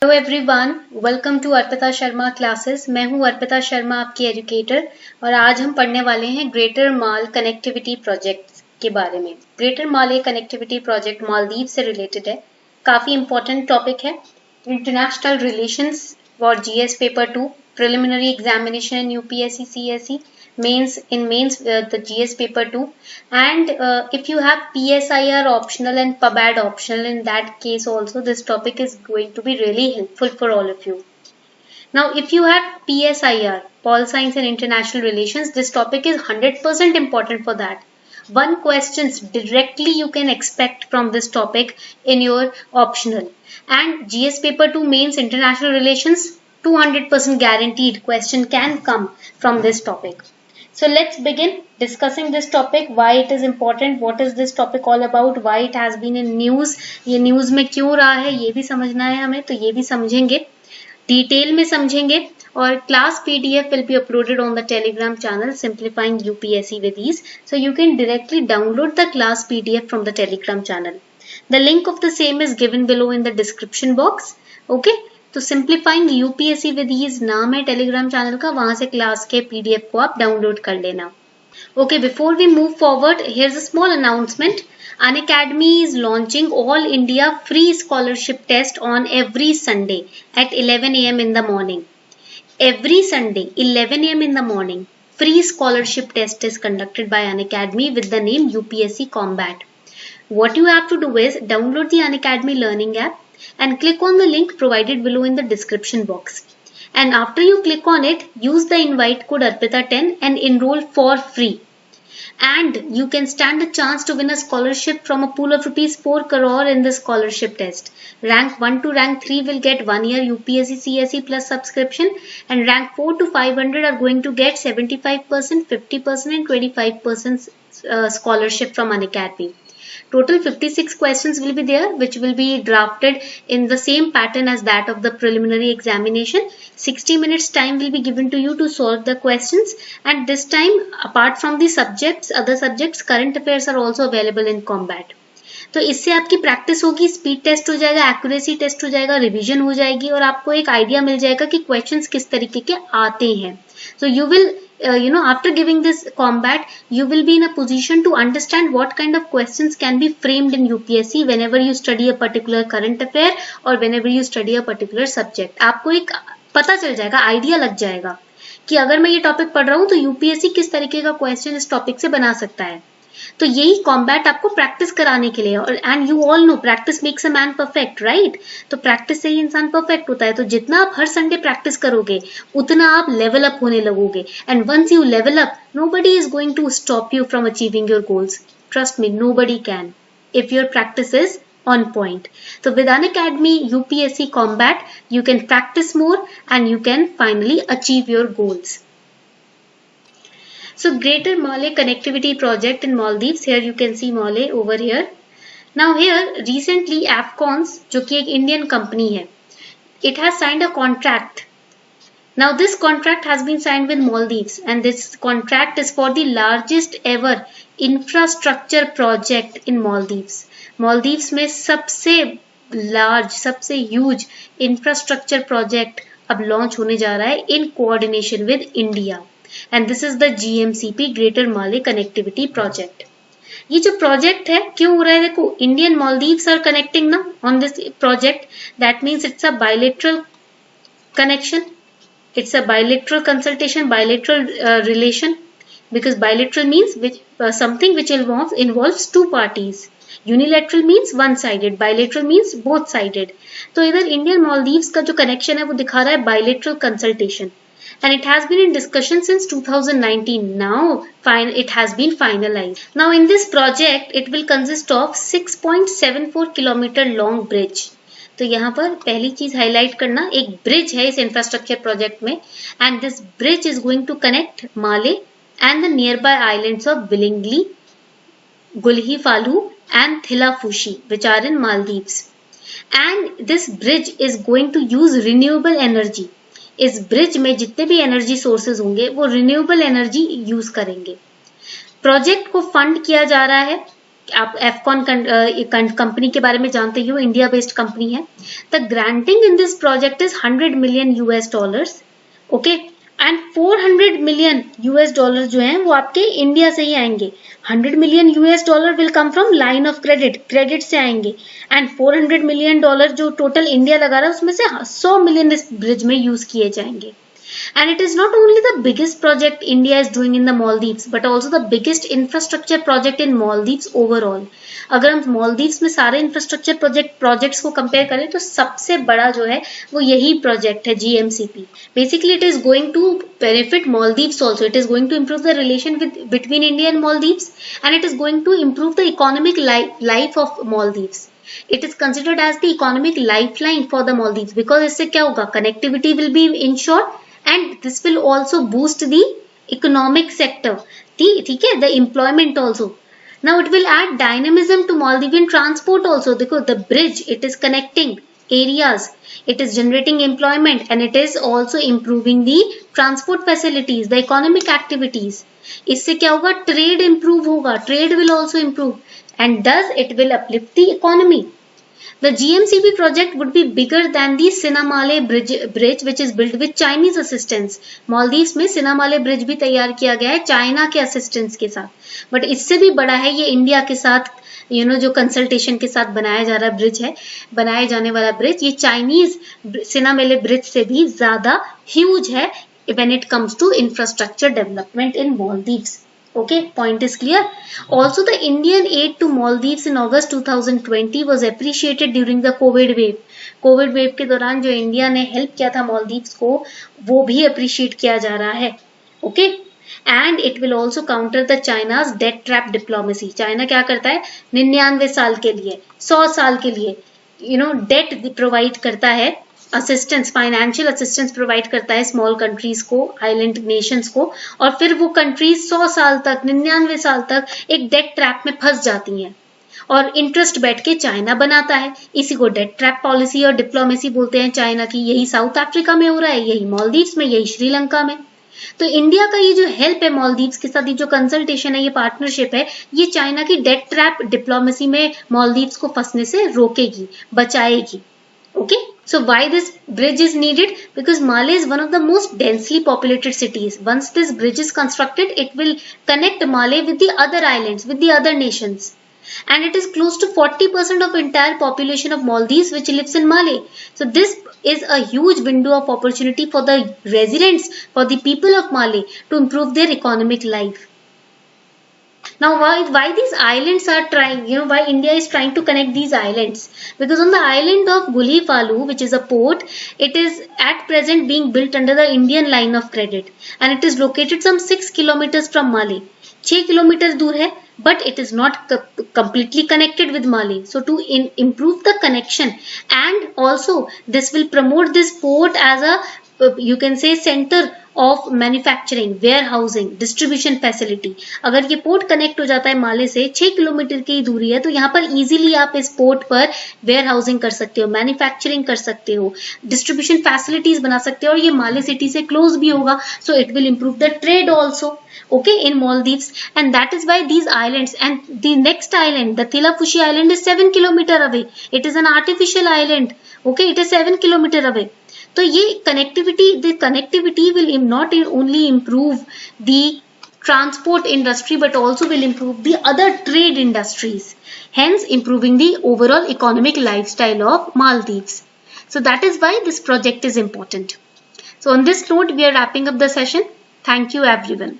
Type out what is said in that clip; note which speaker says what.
Speaker 1: Hello everyone, welcome to Arpita Sharma classes. मैं हूं अर्पिता शर्मा, आपकी एजुकेटर, और आज हम पढ़ने वाले हैं ग्रेटर माल कनेक्टिविटी प्रोजेक्ट के बारे में। ग्रेटर माल कनेक्टिविटी प्रोजेक्ट मालदीव से रिलेटेड है, काफी इंपॉर्टेंट टॉपिक है। International relations for GS paper 2, preliminary examination in UPSC CSE, mains the GS paper 2, and if you have PSIR optional and PUBAD optional, in that case also this topic is going to be really helpful for all of you. Now if you have PSIR, Pol Science and International Relations, this topic is 100% important for that. One questions directly you can expect from this topic in your optional, and GS paper 2 mains international relations, 200% guaranteed question can come from this topic. So let's begin discussing this topic, why it is important, what is this topic all about, why it has been in news, ये news में क्यों रहा है ये भी समझना है हमें, तो ये भी समझेंगे, डिटेल में समझेंगे। और class PDF will be uploaded on the Telegram channel Simplifying UPSC with Ease, so you can directly download the class PDF from the Telegram channel. The link of the same is given below in the description box. Okay, तो simplifying UPSC with ease नाम है Telegram channel का, वहां से class के PDF को आप download कर लेना। Okay, before we move forward, here's a small announcement. Unacademy is launching all India free scholarship test on every Sunday at 11 a.m. in the morning. Every Sunday 11 a.m. in the morning, free scholarship test is conducted by Unacademy with the name UPSC Combat. What you have to do is download the Unacademy learning app and click on the link provided below in the description box. And after you click on it, use the invite code ARPITA10 and enroll for free. And you can stand a chance to win a scholarship from a pool of rupees 4 crore in the scholarship test. Rank 1 to rank 3 will get 1 year UPSC CSE plus subscription, and rank 4 to 500 are going to get 75%, 50% and 25% scholarship from Unacademy. Total 56 questions will be there, which will be drafted in the same pattern as that of the preliminary examination. 60 minutes time will be given to you to solve the questions, and this time apart from the subjects, other subjects, current affairs are also available in combat. तो इससे आपकी practice होगी, speed test हो जाएगा, accuracy test हो जाएगा, revision हो जाएगी, और आपको एक आइडिया मिल जाएगा कि क्वेश्चंस किस तरीके के आते हैं. So you will after giving this combat, you will be in a position to understand what kind of questions can be framed in UPSC whenever you study a particular current affair or whenever you study a particular subject. आपको एक पता चल जाएगा, idea लग जाएगा कि अगर मैं ये टॉपिक पढ़ रहा हूँ तो यूपीएससी किस तरीके का क्वेश्चन इस टॉपिक से बना सकता है. तो यही कॉम्बैट आपको प्रैक्टिस कराने के लिए, और and you all know practice makes a man perfect, right. तो प्रैक्टिस से ही इंसान परफेक्ट होता है. तो जितना आप हर संडे प्रैक्टिस करोगे उतना आप लेवल अप होने लगोगे, and once you level up, nobody is going to stop you from achieving your goals. Trust me, nobody can if your practice is on point. So with Unacademy UPSC Combat, you can practice more and you can finally achieve your goals. So Greater Male Connectivity Project in Maldives, here you can see Male over here. Now here recently AFCONS, जो कि एक Indian company है, it has signed a contract. Now this contract has been signed with Maldives, and this contract is for the largest ever infrastructure project in Maldives. Maldives में सबसे large, सबसे huge infrastructure project अब launch होने जा रहा है in coordination with India. And this is the GMCP Greater Male Connectivity Project. ये जो प्रोजेक्ट है क्यों हो रहा है, देखो, इंडियन मालदीव्स आर कनेक्टिंग ना on this project. That means it's a bilateral connection, it's a bilateral consultation, bilateral relation, because bilateral means something which involves two parties. Unilateral means one sided, bilateral means both sided. तो इधर Indian Maldives का जो connection है वो दिखा रहा है bilateral consultation, and it has been in discussion since 2019. Now it has been finalized. Now in this project it will consist of 6.74 kilometer long bridge. तो यहाँ पर पहली चीज हाईलाइट करना, एक ब्रिज है इस इंफ्रास्ट्रक्चर प्रोजेक्ट में, and this bridge is going to connect Male and the nearby islands of Villingili, Gulhifalhu and Thilafushi which are in Maldives. And this bridge is going to use renewable energy. इस bridge में जितने भी energy sources होंगे वो renewable energy use करेंगे. Project को fund किया जा रहा है आप एफकॉन कंपनी के बारे में जानते ही हो, इंडिया बेस्ड कंपनी है। The granting in this project is $100 million, okay, and $400 million जो हैं वो आपके इंडिया से ही आएंगे। $100 million will come from line of credit से आएंगे, एंड $400 million जो टोटल इंडिया लगा रहा है उसमें से 100 मिलियन इस ब्रिज में यूज किए जाएंगे। And it is not only the biggest project India is doing in the Maldives, but also the biggest infrastructure project in Maldives overall. अगर हम Maldives में सारे infrastructure projects को compare करें तो सबसे बड़ा जो है वो यही project है, GMCP. Basically, it is going to benefit Maldives also. It is going to improve the relation between India and Maldives, and it is going to improve the economic life of Maldives. It is considered as the economic lifeline for the Maldives, because इससे क्या होगा, connectivity will be ensured and this will also boost the economic sector, ठीक है, the employment also. Now it will add dynamism to Maldivian transport also. देखो, the bridge, it is connecting areas, it is generating employment, and it is also improving the transport facilities, the economic activities. इससे क्या होगा, trade improve होगा, trade will also improve, and thus it will uplift the economy. The GMCP project would be bigger than the Sinamale bridge which is built with Chinese assistance. Maldives में सिनामाले bridge भी तैयार किया गया है China के assistance के साथ, but इससे भी बड़ा है ये इंडिया के साथ जो कंसल्टेशन के साथ बनाया जा रहा ब्रिज है, बनाए जाने वाला ब्रिज, ये चाइनीज सिनामाले ब्रिज से भी ज्यादा ह्यूज है when it comes to infrastructure development in Maldives. Okay, point is clear. Also, the Indian aid to Maldives in August 2020 was appreciated during the COVID wave. Covid wave के दौरान जो India ने help किया था मालदीव्स को, वो भी अप्रिशिएट किया जा रहा है। Okay, and it will also counter the China's debt trap diplomacy. China क्या करता है, 99 साल के लिए, 100 साल के लिए डेट प्रोवाइड करता है, असिस्टेंस, फाइनेंशियल असिस्टेंस प्रोवाइड करता है स्मॉल कंट्रीज को, आइलैंड नेशंस को, और फिर वो कंट्रीज 100 साल तक, 99 साल तक एक डेट ट्रैप में फंस जाती हैं और इंटरेस्ट बैठ के चाइना बनाता है। इसी को डेट ट्रैप पॉलिसी और डिप्लोमेसी बोलते हैं चाइना की। यही साउथ अफ्रीका में हो रहा है, यही मालदीव्स में, यही श्रीलंका में। तो इंडिया का ये जो हेल्प है मालदीव्स के साथ, ये जो कंसल्टेशन है, ये पार्टनरशिप है, ये चाइना की डेट ट्रैप डिप्लोमेसी में मालदीव्स को फंसने से रोकेगी, बचाएगी। Okay, so why this bridge is needed? Because Malé is one of the most densely populated cities. Once this bridge is constructed, it will connect Malé with the other islands, with the other nations. And it is close to 40% of entire population of Maldives which lives in Malé. So this is a huge window of opportunity for the residents, for the people of Malé to improve their economic life. Now, why these islands are trying, why India is trying to connect these islands? Because on the island of Guliphalu, which is a port, it is at present being built under the Indian line of credit, and it is located some 6 kilometers from Malé. 6 kilometers दूर है, but it is not completely connected with Malé. So to improve the connection, and also this will promote this port as a, you can say, center of manufacturing, warehousing, distribution facility. अगर ये port connect हो जाता है माले से, 6 kilometre की दूरी है, तो यहाँ पर इजीली आप इस पोर्ट पर वेयर हाउसिंग कर सकते हो, मैन्युफैक्चरिंग कर सकते हो, डिस्ट्रीब्यूशन फैसिलिटीज बना सकते हो, और ये माले सिटी से क्लोज भी होगा, so it will improve the trade also, okay, in Maldives. And that is why these islands, and the next island, the Thilafushi island, is 7 kilometer away. It is an artificial island, okay, it is 7 kilometer away. तो ये connectivity, the connectivity will not only improve the transport industry but also will improve the other trade industries, hence improving the overall economic lifestyle of Maldives. So that is why this project is important. So on this note, we are wrapping up the session. Thank you everyone.